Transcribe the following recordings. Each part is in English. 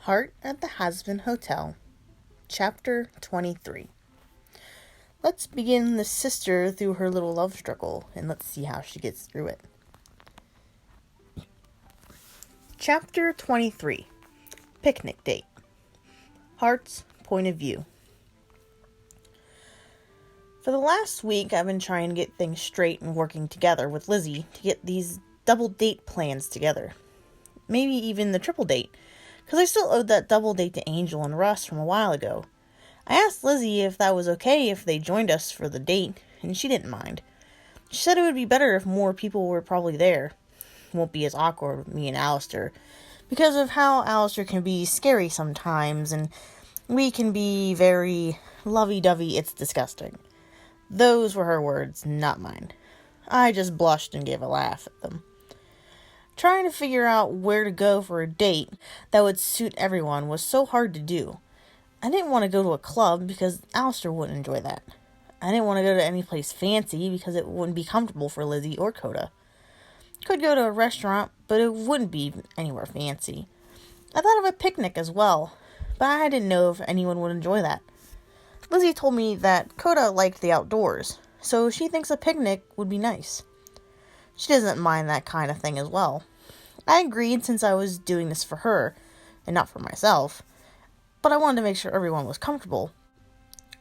Heart at the Hazbin Hotel, Chapter 23. Let's begin the sister through her little love struggle, and let's see how she gets through it. Chapter 23. Picnic Date. Heart's Point of View. For the last week, I've been trying to get things straight and working together with Lizzie to get these double date plans together. Maybe even the triple date, because I still owed that double date to Angel and Russ from a while ago. I asked Lizzie if that was okay if they joined us for the date, and she didn't mind. She said it would be better if more people were probably there. It won't be as awkward with me and Alistair, because of how Alistair can be scary sometimes, and we can be very lovey-dovey, it's disgusting. Those were her words, not mine. I just blushed and gave a laugh at them. Trying to figure out where to go for a date that would suit everyone was so hard to do. I didn't want to go to a club because Alistair wouldn't enjoy that. I didn't want to go to any place fancy because it wouldn't be comfortable for Lizzie or Coda. Could go to a restaurant, but it wouldn't be anywhere fancy. I thought of a picnic as well, but I didn't know if anyone would enjoy that. Lizzie told me that Coda liked the outdoors, so she thinks a picnic would be nice. She doesn't mind that kind of thing as well. I agreed since I was doing this for her, and not for myself, but I wanted to make sure everyone was comfortable.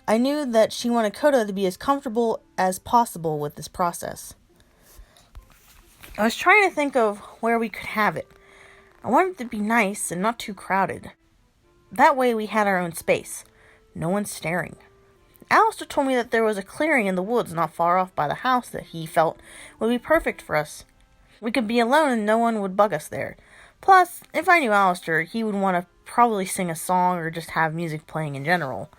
I knew that she wanted Coda to be as comfortable as possible with this process. I was trying to think of where we could have it. I wanted it to be nice and not too crowded. That way we had our own space. No one staring. Alistair told me that there was a clearing in the woods not far off by the house that he felt would be perfect for us. We could be alone and no one would bug us there. Plus, if I knew Alistair, he would want to probably sing a song or just have music playing in general.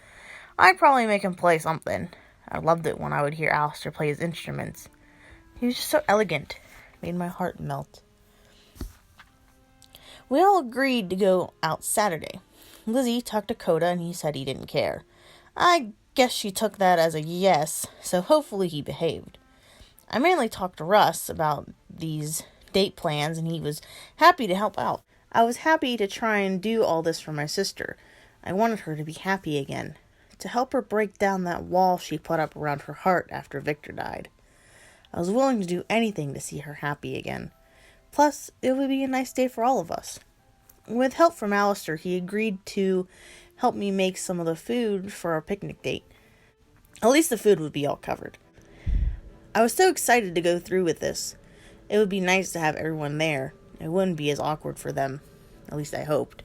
I'd probably make him play something. I loved it when I would hear Alistair play his instruments. He was just so elegant. It made my heart melt. We all agreed to go out Saturday. Lizzie talked to Coda and he said he didn't care. I guess she took that as a yes, so hopefully he behaved. I mainly talked to Russ about these date plans and he was happy to help out. I was happy to try and do all this for my sister. I wanted her to be happy again, to help her break down that wall she put up around her heart after Victor died. I was willing to do anything to see her happy again. Plus, it would be a nice day for all of us. With help from Alistair, he agreed to help me make some of the food for our picnic date. At least the food would be all covered. I was so excited to go through with this. It would be nice to have everyone there. It wouldn't be as awkward for them. At least I hoped.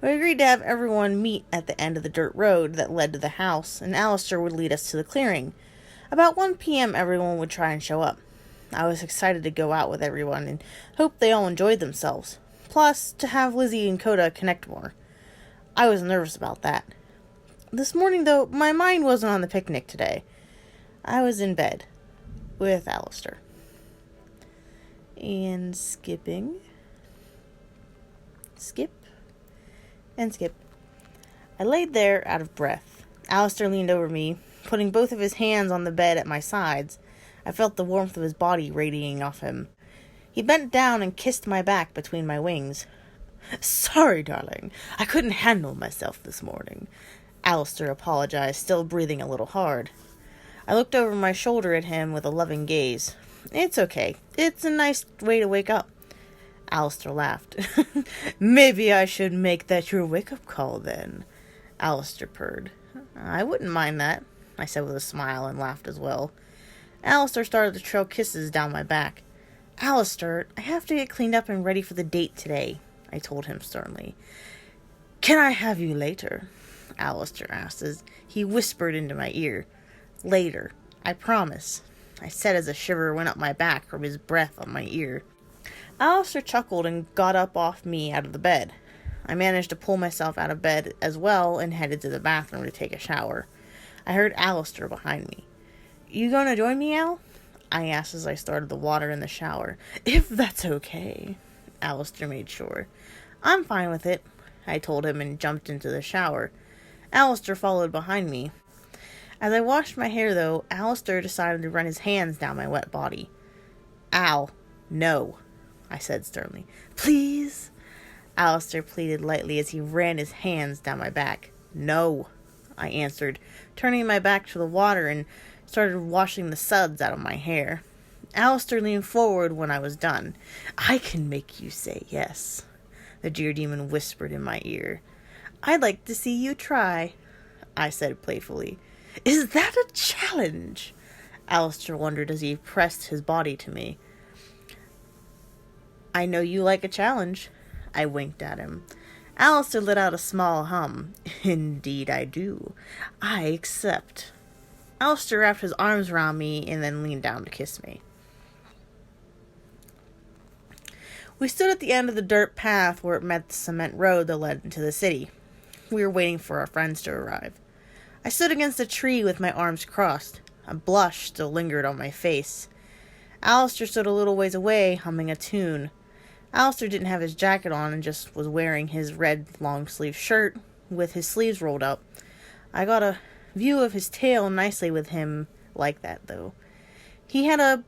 We agreed to have everyone meet at the end of the dirt road that led to the house, and Alistair would lead us to the clearing. About 1 p.m. everyone would try and show up. I was excited to go out with everyone and hoped they all enjoyed themselves. Plus, to have Lizzie and Coda connect more. I was nervous about that. This morning, though, my mind wasn't on the picnic today. I was in bed with Alistair. And skipping. Skip. And skip. I laid there out of breath. Alistair leaned over me, putting both of his hands on the bed at my sides. I felt the warmth of his body radiating off him. He bent down and kissed my back between my wings. "Sorry, darling. I couldn't handle myself this morning." Alistair apologized, still breathing a little hard. I looked over my shoulder at him with a loving gaze. "It's okay. It's a nice way to wake up." Alistair laughed. "Maybe I should make that your wake-up call, then." Alistair purred. "I wouldn't mind that," I said with a smile and laughed as well. Alistair started to trail kisses down my back. "Alistair, I have to get cleaned up and ready for the date today," I told him sternly. "Can I have you later?" Alistair asked as he whispered into my ear. "Later, I promise," I said as a shiver went up my back from his breath on my ear. Alistair chuckled and got up off me out of the bed. I managed to pull myself out of bed as well and headed to the bathroom to take a shower. I heard Alistair behind me. "You gonna join me, Al?" I asked as I started the water in the shower. "If that's okay." Alistair made sure. "I'm fine with it," I told him and jumped into the shower. Alistair followed behind me. As I washed my hair, though, Alistair decided to run his hands down my wet body. "Al, no," I said sternly. "Please?" Alistair pleaded lightly as he ran his hands down my back. No, I answered, turning my back to the water and started washing the suds out of my hair. Alistair leaned forward when I was done. I can make you say yes, the deer demon whispered in my ear. I'd like to see you try, I said playfully. Is that a challenge? Alistair wondered as he pressed his body to me. I know you like a challenge, I winked at him. Alistair let out a small hum. Indeed I do. I accept. Alistair wrapped his arms around me and then leaned down to kiss me. We stood at the end of the dirt path where it met the cement road that led into the city. We were waiting for our friends to arrive. I stood against a tree with my arms crossed. A blush still lingered on my face. Alistair stood a little ways away, humming a tune. Alistair didn't have his jacket on and just was wearing his red long-sleeved shirt with his sleeves rolled up. I got a view of his tail nicely with him like that, though. He had a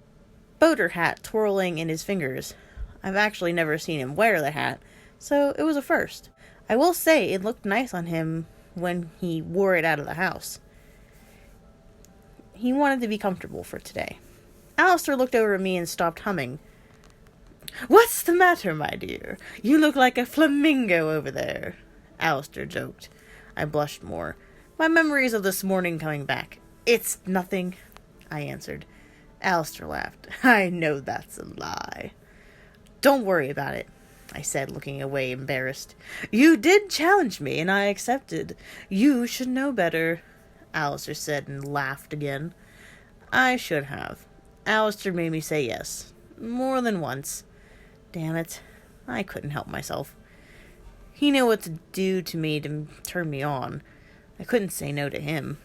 boater hat twirling in his fingers. I've actually never seen him wear the hat, so it was a first. I will say it looked nice on him when he wore it out of the house. He wanted to be comfortable for today. Alistair looked over at me and stopped humming. What's the matter, my dear? You look like a flamingo over there, Alistair joked. I blushed more. My memories of this morning coming back. It's nothing, I answered. Alistair laughed. I know that's a lie. Don't worry about it, I said, looking away embarrassed. You did challenge me, and I accepted. You should know better, Alistair said and laughed again. I should have. Alistair made me say yes. More than once. Damn it. I couldn't help myself. He knew what to do to me to turn me on. I couldn't say no to him.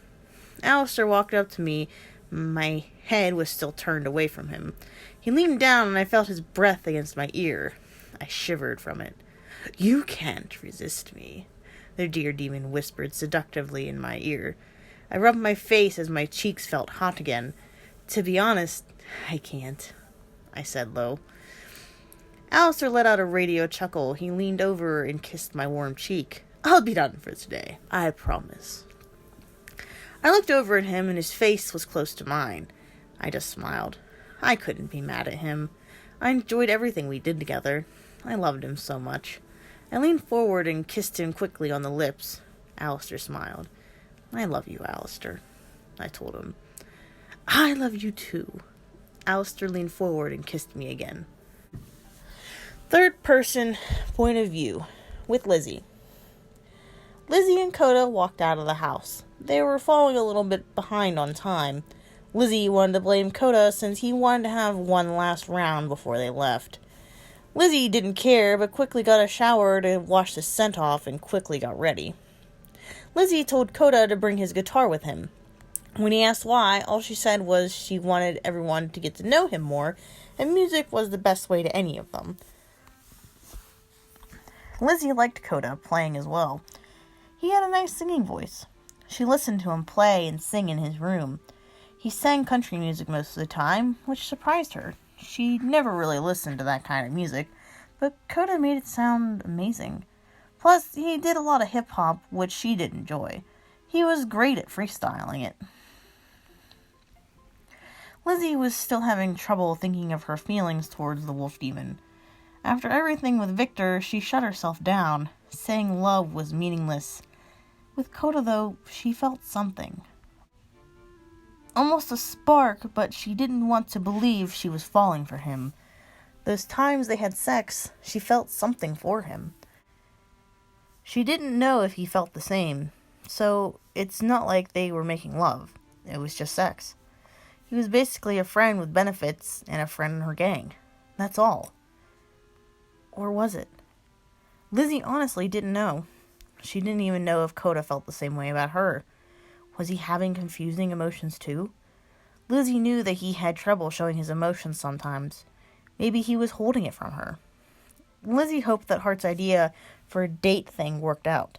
Alistair walked up to me. My head was still turned away from him. He leaned down and I felt his breath against my ear. I shivered from it. You can't resist me, the deer demon whispered seductively in my ear. I rubbed my face as my cheeks felt hot again. To be honest, I can't, I said low. Alistair let out a radio chuckle. He leaned over and kissed my warm cheek. I'll be done for today, I promise. I looked over at him and his face was close to mine. I just smiled. I couldn't be mad at him. I enjoyed everything we did together. I loved him so much. I leaned forward and kissed him quickly on the lips. Alistair smiled. I love you, Alistair, I told him. I love you too. Alistair leaned forward and kissed me again. Third person point of view with Lizzie. Lizzie and Coda walked out of the house. They were falling a little bit behind on time. Lizzie wanted to blame Coda since he wanted to have one last round before they left. Lizzie didn't care, but quickly got a shower to wash the scent off and quickly got ready. Lizzie told Coda to bring his guitar with him. When he asked why, all she said was she wanted everyone to get to know him more, and music was the best way to any of them. Lizzie liked Coda playing as well. He had a nice singing voice. She listened to him play and sing in his room. He sang country music most of the time, which surprised her. She never really listened to that kind of music, but Coda made it sound amazing. Plus, he did a lot of hip-hop, which she did enjoy. He was great at freestyling it. Lizzie was still having trouble thinking of her feelings towards the wolf demon. After everything with Victor, she shut herself down, saying love was meaningless. With Coda, though, she felt something. Almost a spark, but she didn't want to believe she was falling for him. Those times they had sex, she felt something for him. She didn't know if he felt the same, so it's not like they were making love. It was just sex. He was basically a friend with benefits and a friend in her gang. That's all. Or was it? Lizzie honestly didn't know. She didn't even know if Coda felt the same way about her. Was he having confusing emotions too? Lizzie knew that he had trouble showing his emotions sometimes. Maybe he was holding it from her. Lizzie hoped that Hart's idea for a date thing worked out.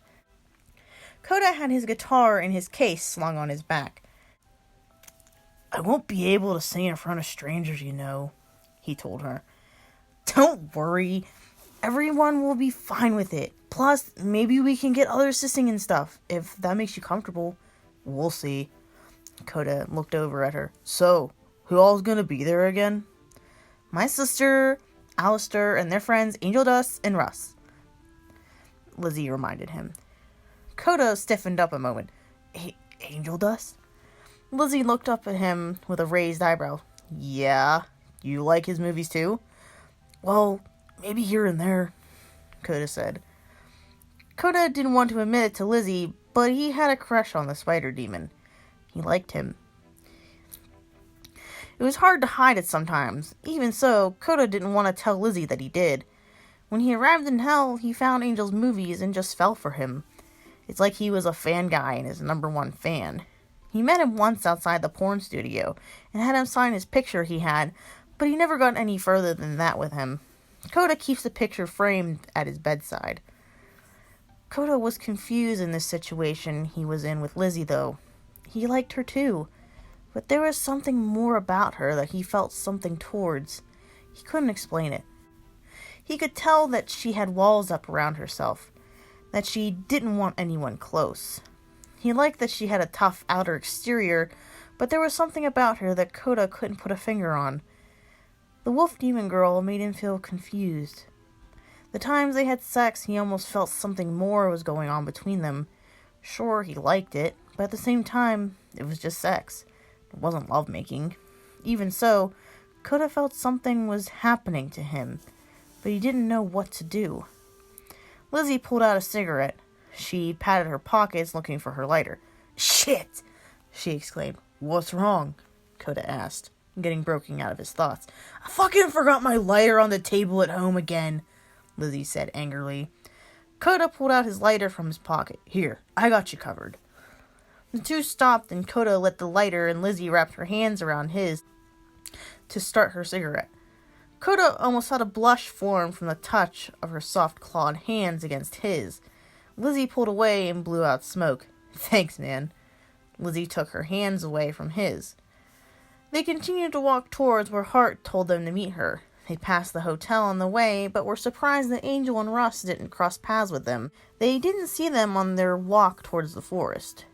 Coda had his guitar in his case slung on his back. I won't be able to sing in front of strangers, you know, he told her. Don't worry. Everyone will be fine with it. Plus, maybe we can get others to sing and stuff, if that makes you comfortable. We'll see. Coda looked over at her. So, who all's gonna be there again? My sister, Alistair, and their friends Angel Dust and Russ, Lizzie reminded him. Coda stiffened up a moment. Angel Dust? Lizzie looked up at him with a raised eyebrow. Yeah, you like his movies too? Well, maybe here and there, Coda said. Coda didn't want to admit it to Lizzie, but he had a crush on the spider demon. He liked him. It was hard to hide it sometimes. Even so, Coda didn't want to tell Lizzie that he did. When he arrived in hell, he found Angel's movies and just fell for him. It's like he was a fan guy and his #1 fan. He met him once outside the porn studio and had him sign his picture he had, but he never got any further than that with him. Coda keeps the picture framed at his bedside. Coda was confused in this situation he was in with Lizzie, though. He liked her too, but there was something more about her that he felt something towards. He couldn't explain it. He could tell that she had walls up around herself, that she didn't want anyone close. He liked that she had a tough outer exterior, but there was something about her that Coda couldn't put a finger on. The wolf demon girl made him feel confused. The times they had sex, he almost felt something more was going on between them. Sure, he liked it, but at the same time, it was just sex. It wasn't lovemaking. Even so, Coda felt something was happening to him, but he didn't know what to do. Lizzie pulled out a cigarette. She patted her pockets looking for her lighter. Shit! She exclaimed. What's wrong? Coda asked, getting broken out of his thoughts. I fucking forgot my lighter on the table at home again, Lizzie said angrily. Coda pulled out his lighter from his pocket. Here, I got you covered. The two stopped and Coda lit the lighter and Lizzie wrapped her hands around his to start her cigarette. Coda almost had a blush form from the touch of her soft-clawed hands against his. Lizzie pulled away and blew out smoke. Thanks, man. Lizzie took her hands away from his. They continued to walk towards where Hart told them to meet her. They passed the hotel on the way, but were surprised that Angel and Russ didn't cross paths with them. They didn't see them on their walk towards the forest.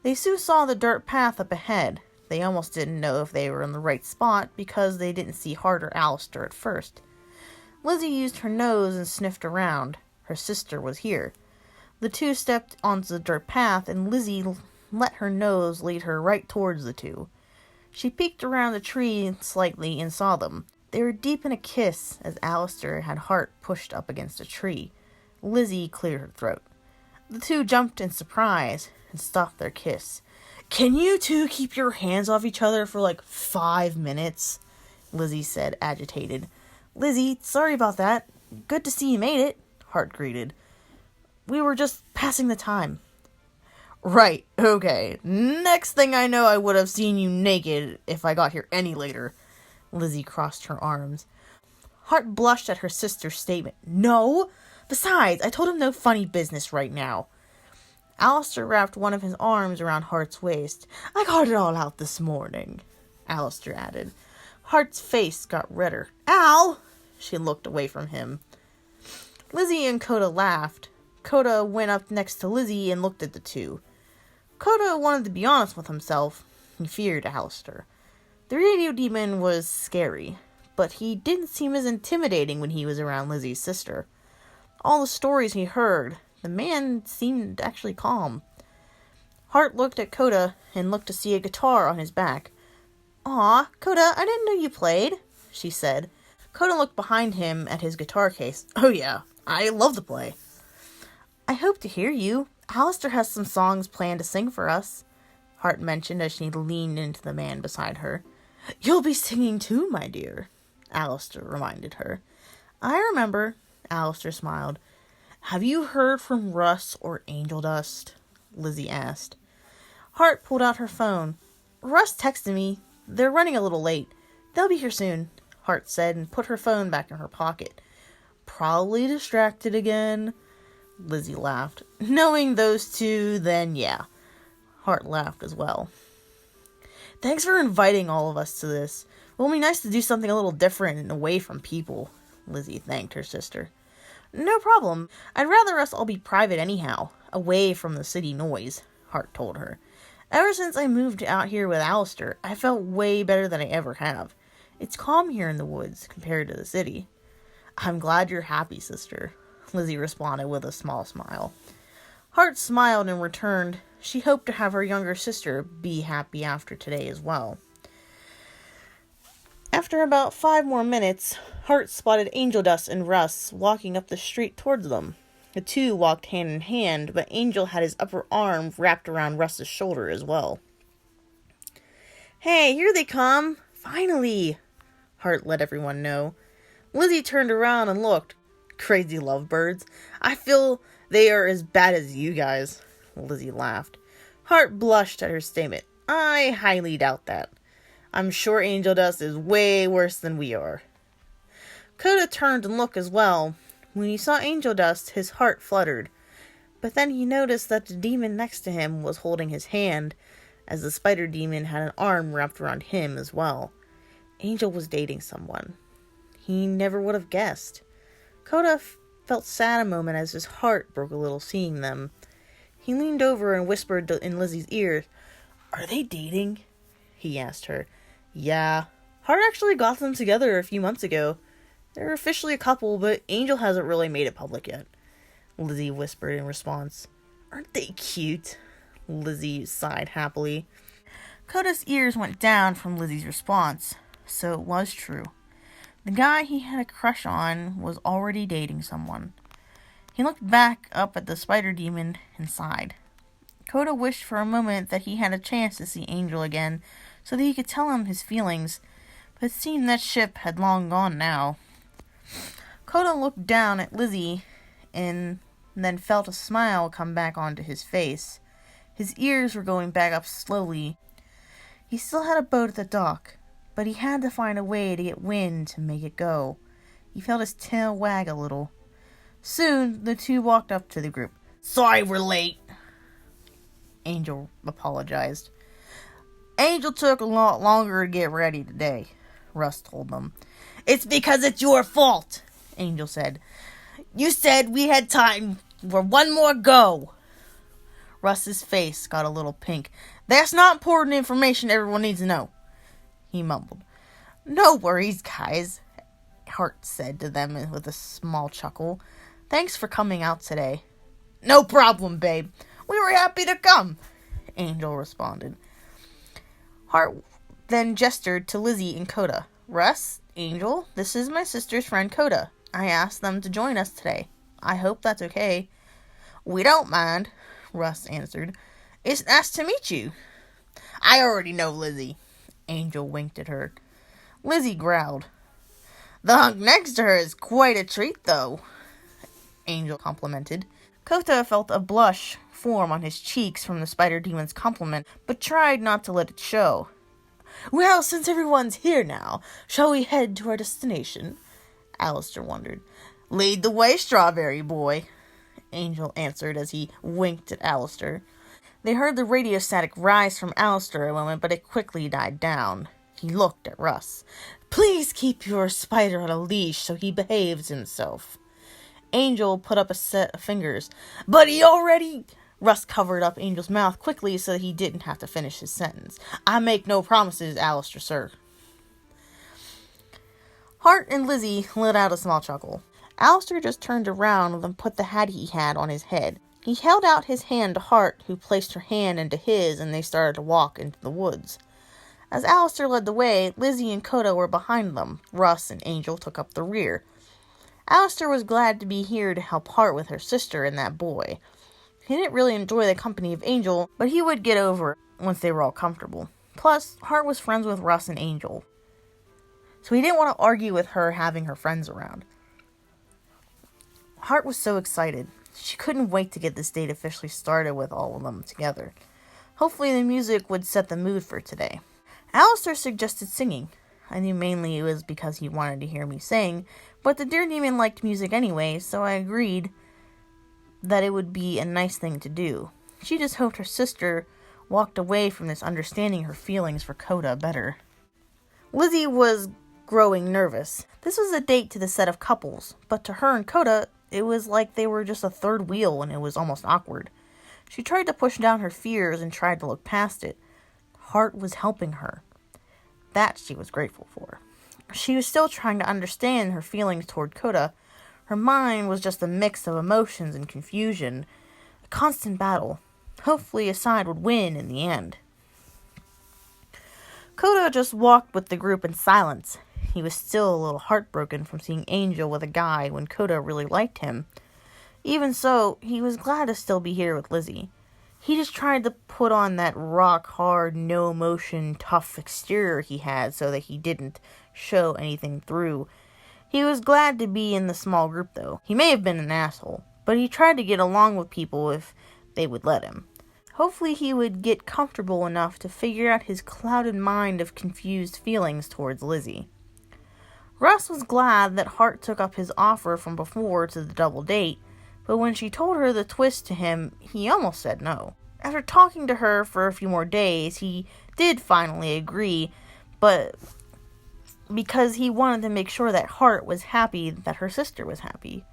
They soon saw the dirt path up ahead. They almost didn't know if they were in the right spot because they didn't see Hart or Alistair at first. Lizzie used her nose and sniffed around. Her sister was here. The two stepped onto the dirt path, and Lizzie let her nose lead her right towards the two. She peeked around the tree slightly and saw them. They were deep in a kiss as Alistair had Hart pushed up against a tree. Lizzie cleared her throat. The two jumped in surprise and stopped their kiss. Can you two keep your hands off each other for like 5 minutes? Lizzie said, agitated. Lizzie, sorry about that. Good to see you made it, Hart greeted. We were just passing the time. Right, okay. Next thing I know, I would have seen you naked if I got here any later. Lizzie crossed her arms. Hart blushed at her sister's statement. No! Besides, I told him no funny business right now. Alistair wrapped one of his arms around Hart's waist. I got it all out this morning, Alistair added. Hart's face got redder. Al! She looked away from him. Lizzie and Coda laughed. Coda went up next to Lizzie and looked at the two. Coda wanted to be honest with himself. He feared Alistair. The radio demon was scary, but he didn't seem as intimidating when he was around Lizzie's sister. All the stories he heard, the man seemed actually calm. Hart looked at Coda and looked to see a guitar on his back. Aw, Coda, I didn't know you played, she said. Coda looked behind him at his guitar case. Oh yeah, I love to play. I hope to hear you. Alistair has some songs planned to sing for us, Hart mentioned as she leaned into the man beside her. You'll be singing too, my dear, Alistair reminded her. I remember, Alistair smiled. Have you heard from Russ or Angel Dust? Lizzie asked. Hart pulled out her phone. Russ texted me. They're running a little late. They'll be here soon, Hart said and put her phone back in her pocket. Probably distracted again, Lizzie laughed. Knowing those two, then yeah. Hart laughed as well. Thanks for inviting all of us to this. It'll be nice to do something a little different and away from people, Lizzie thanked her sister. No problem. I'd rather us all be private anyhow, away from the city noise, Hart told her. Ever since I moved out here with Alistair, I felt way better than I ever have. It's calm here in the woods compared to the city. I'm glad you're happy, sister, Lizzie responded with a small smile. Hart smiled and returned. She hoped to have her younger sister be happy after today as well. After about 5 more minutes, Hart spotted Angel Dust and Russ walking up the street towards them. The two walked hand in hand, but Angel had his upper arm wrapped around Russ's shoulder as well. Hey, here they come! Finally! Hart let everyone know. Lizzie turned around and looked. Crazy lovebirds. I feel they are as bad as you guys. Lizzie laughed. Hart blushed at her statement. I highly doubt that. I'm sure Angel Dust is way worse than we are. Coda turned and looked as well. When he saw Angel Dust, his heart fluttered. But then he noticed that the demon next to him was holding his hand, as the spider demon had an arm wrapped around him as well. Angel was dating someone. He never would have guessed. Coda felt sad a moment as his heart broke a little seeing them. He leaned over and whispered in Lizzie's ear, Are they dating? He asked her. Yeah. Hart actually got them together a few months ago. They're officially a couple, but Angel hasn't really made it public yet. Lizzie whispered in response. Aren't they cute? Lizzie sighed happily. Coda's ears went down from Lizzie's response, so it was true. The guy he had a crush on was already dating someone. He looked back up at the spider demon and sighed. Coda wished for a moment that he had a chance to see Angel again, so that he could tell him his feelings, but it seemed that ship had long gone now. Coda looked down at Lizzie and then felt a smile come back onto his face. His ears were going back up slowly. He still had a boat at the dock, but he had to find a way to get wind to make it go. He felt his tail wag a little. Soon, the two walked up to the group. Sorry we're late, Angel apologized. Angel took a lot longer to get ready today, Russ told them. It's because it's your fault, Angel said. You said we had time for one more go. Russ's face got a little pink. That's not important information everyone needs to know, he mumbled. No worries, guys, Hart said to them with a small chuckle. Thanks for coming out today. No problem, babe. We were happy to come, Angel responded. Hart then gestured to Lizzie and Coda. Russ, Angel, this is my sister's friend Coda. I asked them to join us today. I hope that's okay. We don't mind, Russ answered. It's nice to meet you. I already know Lizzie. Angel winked at her. Lizzie growled. The hunk next to her is quite a treat, though, Angel complimented. Coda felt a blush form on his cheeks from the spider demon's compliment, but tried not to let it show. Well, since everyone's here now, shall we head to our destination? Alistair wondered. Lead the way, strawberry boy, Angel answered as he winked at Alistair. They heard the radio static rise from Alistair a moment, but it quickly died down. He looked at Russ. Please keep your spider on a leash so he behaves himself. Angel put up a set of fingers. But he already... Russ covered up Angel's mouth quickly so that he didn't have to finish his sentence. I make no promises, Alistair, sir. Hart and Lizzie let out a small chuckle. Alistair just turned around and put the hat he had on his head. He held out his hand to Hart, who placed her hand into his, and they started to walk into the woods. As Alistair led the way, Lizzie and Coda were behind them. Russ and Angel took up the rear. Alistair was glad to be here to help Hart with her sister and that boy. He didn't really enjoy the company of Angel, but he would get over it once they were all comfortable. Plus, Hart was friends with Russ and Angel, so he didn't want to argue with her having her friends around. Hart was so excited. She couldn't wait to get this date officially started with all of them together. Hopefully the music would set the mood for today. Alistair suggested singing. I knew mainly it was because he wanted to hear me sing, but the dear demon liked music anyway, so I agreed that it would be a nice thing to do. She just hoped her sister walked away from this understanding her feelings for Coda better. Lizzie was growing nervous. This was a date to the set of couples, but to her and Coda, it was like they were just a third wheel and it was almost awkward. She tried to push down her fears and tried to look past it. Hart was helping her. That she was grateful for. She was still trying to understand her feelings toward Coda. Her mind was just a mix of emotions and confusion, a constant battle. Hopefully a side would win in the end. Coda just walked with the group in silence. He was still a little heartbroken from seeing Angel with a guy when Coda really liked him. Even so, he was glad to still be here with Lizzie. He just tried to put on that rock-hard, no-emotion, tough exterior he had so that he didn't show anything through. He was glad to be in the small group, though. He may have been an asshole, but he tried to get along with people if they would let him. Hopefully he would get comfortable enough to figure out his clouded mind of confused feelings towards Lizzie. Russ was glad that Hart took up his offer from before to the double date, but when she told her the twist to him, he almost said no. After talking to her for a few more days, he did finally agree, but because he wanted to make sure that Hart was happy that her sister was happy.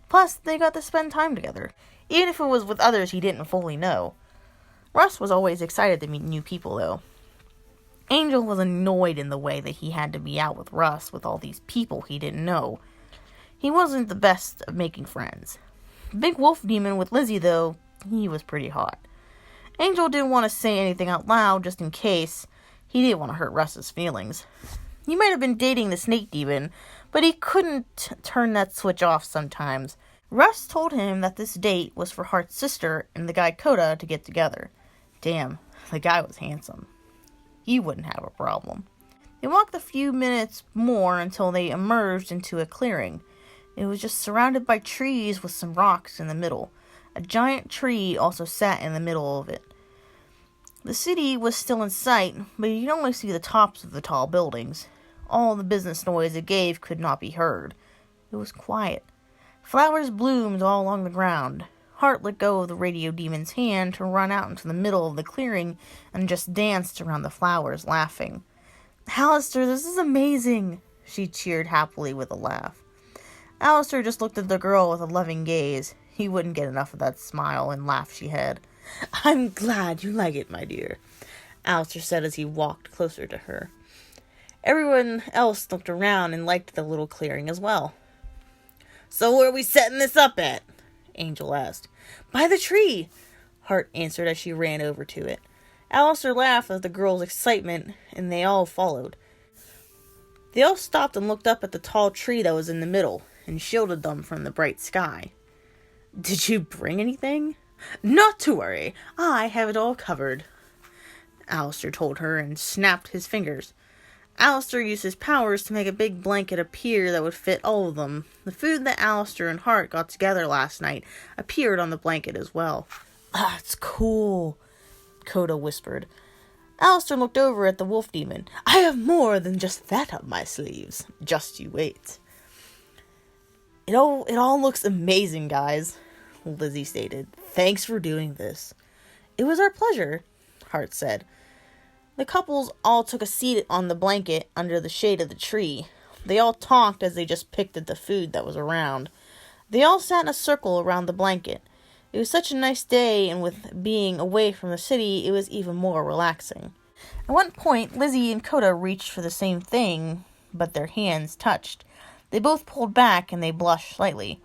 Plus, they got to spend time together, even if it was with others he didn't fully know. Russ was always excited to meet new people, though. Angel was annoyed in the way that he had to be out with Russ with all these people he didn't know. He wasn't the best of making friends. Big Wolf Demon with Lizzie, though, he was pretty hot. Angel didn't want to say anything out loud just in case. He didn't want to hurt Russ's feelings. He might have been dating the Snake Demon, but he couldn't turn that switch off sometimes. Russ told him that this date was for Hart's sister and the guy Coda to get together. Damn, the guy was handsome. He wouldn't have a problem. They walked a few minutes more until they emerged into a clearing. It was just surrounded by trees with some rocks in the middle. A giant tree also sat in the middle of it. The city was still in sight, but you could only see the tops of the tall buildings. All the business noise it gave could not be heard. It was quiet. Flowers bloomed all along the ground. Hart let go of the radio demon's hand to run out into the middle of the clearing and just danced around the flowers, laughing. "Alistair, this is amazing!" she cheered happily with a laugh. Alistair just looked at the girl with a loving gaze. He wouldn't get enough of that smile and laugh she had. "I'm glad you like it, my dear," Alistair said as he walked closer to her. Everyone else looked around and liked the little clearing as well. "So where are we setting this up at?" Angel asked. "By the tree," Hart answered as she ran over to it. Alistair laughed at the girl's excitement, and they all followed. They all stopped and looked up at the tall tree that was in the middle and shielded them from the bright sky. "Did you bring anything?" "Not to worry. I have it all covered," Alistair told her and snapped his fingers. Alistair used his powers to make a big blanket appear that would fit all of them. The food that Alistair and Hart got together last night appeared on the blanket as well. "That's cool," Coda whispered. Alistair looked over at the wolf demon. "I have more than just that up my sleeves. Just you wait." It all looks amazing, guys," Lizzie stated. "Thanks for doing this." "It was our pleasure," Hart said. The couples all took a seat on the blanket under the shade of the tree. They all talked as they just picked at the food that was around. They all sat in a circle around the blanket. It was such a nice day, and with being away from the city, it was even more relaxing. At one point, Lizzie and Coda reached for the same thing, but their hands touched. They both pulled back, and they blushed slightly.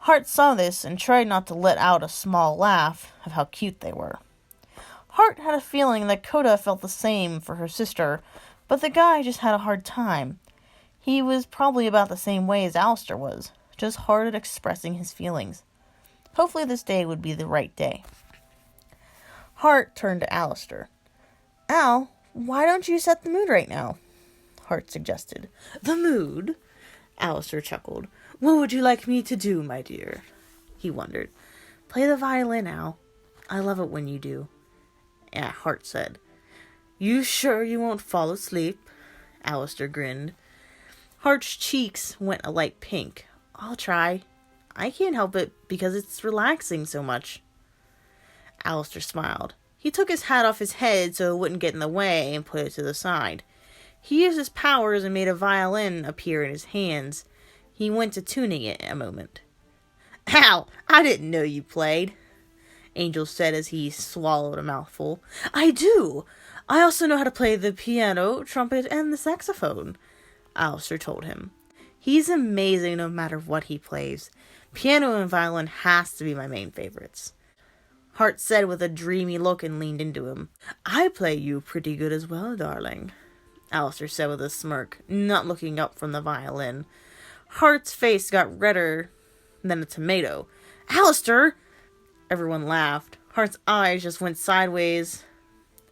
Hart saw this and tried not to let out a small laugh of how cute they were. Hart had a feeling that Coda felt the same for her sister, but the guy just had a hard time. He was probably about the same way as Alistair was, just hard at expressing his feelings. Hopefully this day would be the right day. Hart turned to Alistair. "Al, why don't you set the mood right now?" Hart suggested. "The mood?" Alistair chuckled. "What would you like me to do, my dear?" He wondered. "Play the violin, Al. I love it when you do." Hart said. "You sure you won't fall asleep?" Alistair grinned. Hart's cheeks went a light pink. "I'll try. I can't help it because it's relaxing so much." Alistair smiled. He took his hat off his head so it wouldn't get in the way and put it to the side. He used his powers and made a violin appear in his hands. He went to tuning it a moment. "Ow! I didn't know you played," Angel said as he swallowed a mouthful. "I do! I also know how to play the piano, trumpet, and the saxophone," Alistair told him. "He's amazing no matter what he plays. Piano and violin has to be my main favorites," Hart said with a dreamy look and leaned into him. "I play you pretty good as well, darling," Alistair said with a smirk, not looking up from the violin. Hart's face got redder than a tomato. "Alistair!" Everyone laughed. Hart's eyes just went sideways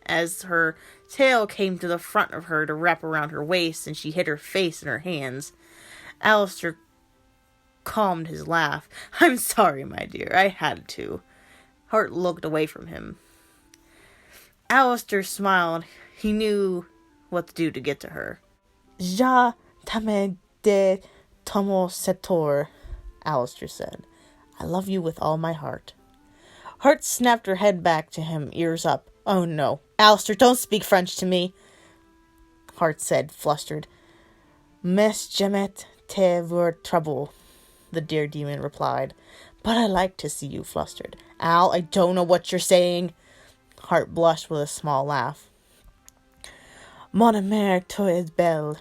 as her tail came to the front of her to wrap around her waist and she hid her face in her hands. Alistair calmed his laugh. "I'm sorry, my dear. I had to." Hart looked away from him. Alistair smiled. He knew what to do to get to her. "Ja t'aime de tomo setor," Alistair said. "I love you with all my heart." Hart snapped her head back to him, ears up. "Oh no, Alistair, don't speak French to me," Hart said, flustered. "Mais jamais te voir trouble," the dear demon replied. "But I like to see you flustered." "Al, I don't know what you're saying." Hart blushed with a small laugh. "Mon amour, tu es belle."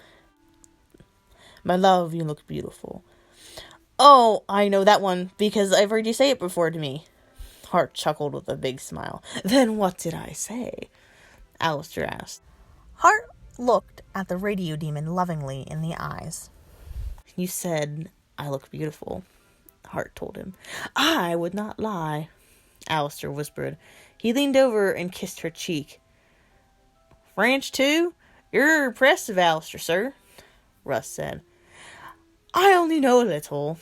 "My love, you look beautiful." "Oh, I know that one, because I've heard you say it before to me." Hart chuckled with a big smile. "Then what did I say?" Alistair asked. Hart looked at the radio demon lovingly in the eyes. "You said I look beautiful," Hart told him. "I would not lie," Alistair whispered. He leaned over and kissed her cheek. "French, too? You're impressive, Alistair, sir," Russ said. "I only know a little,"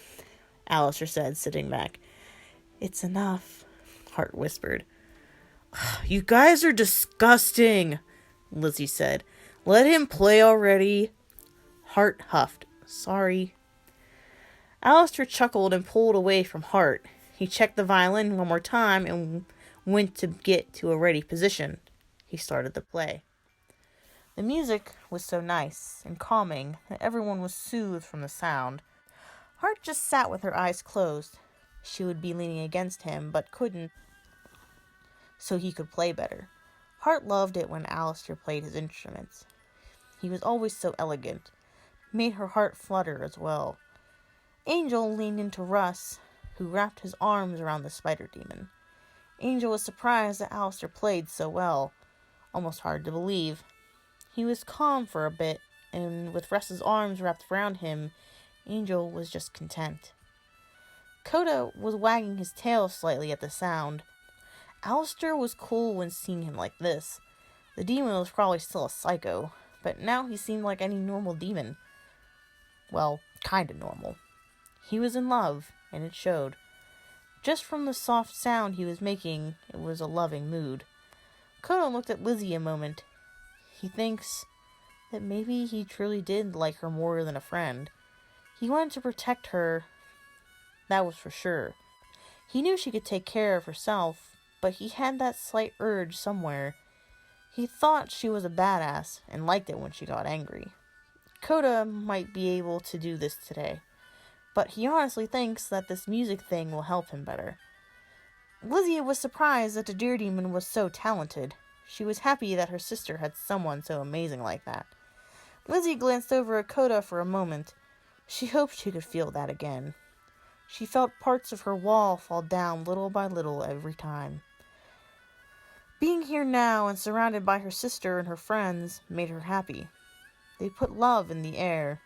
Alistair said, sitting back. "It's enough," Hart whispered. "You guys are disgusting," Lizzie said. "Let him play already." Hart huffed. "Sorry." Alistair chuckled and pulled away from Hart. He checked the violin one more time and went to get to a ready position. He started to play. The music was so nice and calming that everyone was soothed from the sound. Hart just sat with her eyes closed. She would be leaning against him, but couldn't, so he could play better. Hart loved it when Alistair played his instruments. He was always so elegant. Made her heart flutter as well. Angel leaned into Russ, who wrapped his arms around the spider demon. Angel was surprised that Alistair played so well. Almost hard to believe. He was calm for a bit, and with Russ's arms wrapped around him, Angel was just content. Coda was wagging his tail slightly at the sound. Alistair was cool when seeing him like this. The demon was probably still a psycho, but now he seemed like any normal demon. Well, kinda normal. He was in love, and it showed. Just from the soft sound he was making, it was a loving mood. Coda looked at Lizzie a moment. He thinks that maybe he truly did like her more than a friend. He wanted to protect her, that was for sure. He knew she could take care of herself, but he had that slight urge somewhere. He thought she was a badass and liked it when she got angry. Coda might be able to do this today, but he honestly thinks that this music thing will help him better. Lizzie was surprised that the deer demon was so talented. She was happy that her sister had someone so amazing like that. Lizzie glanced over at Coda for a moment. She hoped she could feel that again. She felt parts of her wall fall down little by little every time. Being here now and surrounded by her sister and her friends made her happy. They put love in the air.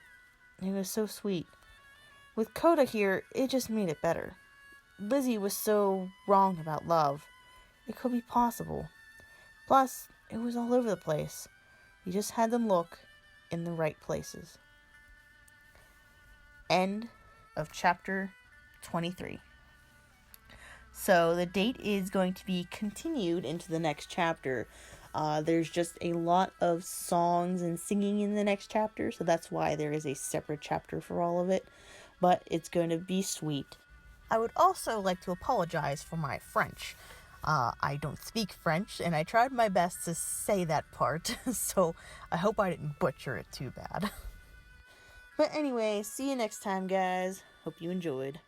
It was so sweet. With Coda here, it just made it better. Lizzie was so wrong about love. It could be possible. Plus, it was all over the place. You just had to look in the right places. End of chapter 23. So the date is going to be continued into the next chapter. There's just a lot of songs and singing in the next chapter, so that's why there is a separate chapter for all of it. But it's going to be sweet. I would also like to apologize for my French. I don't speak French, and I tried my best to say that part, so I hope I didn't butcher it too bad. But anyway, see you next time, guys. Hope you enjoyed.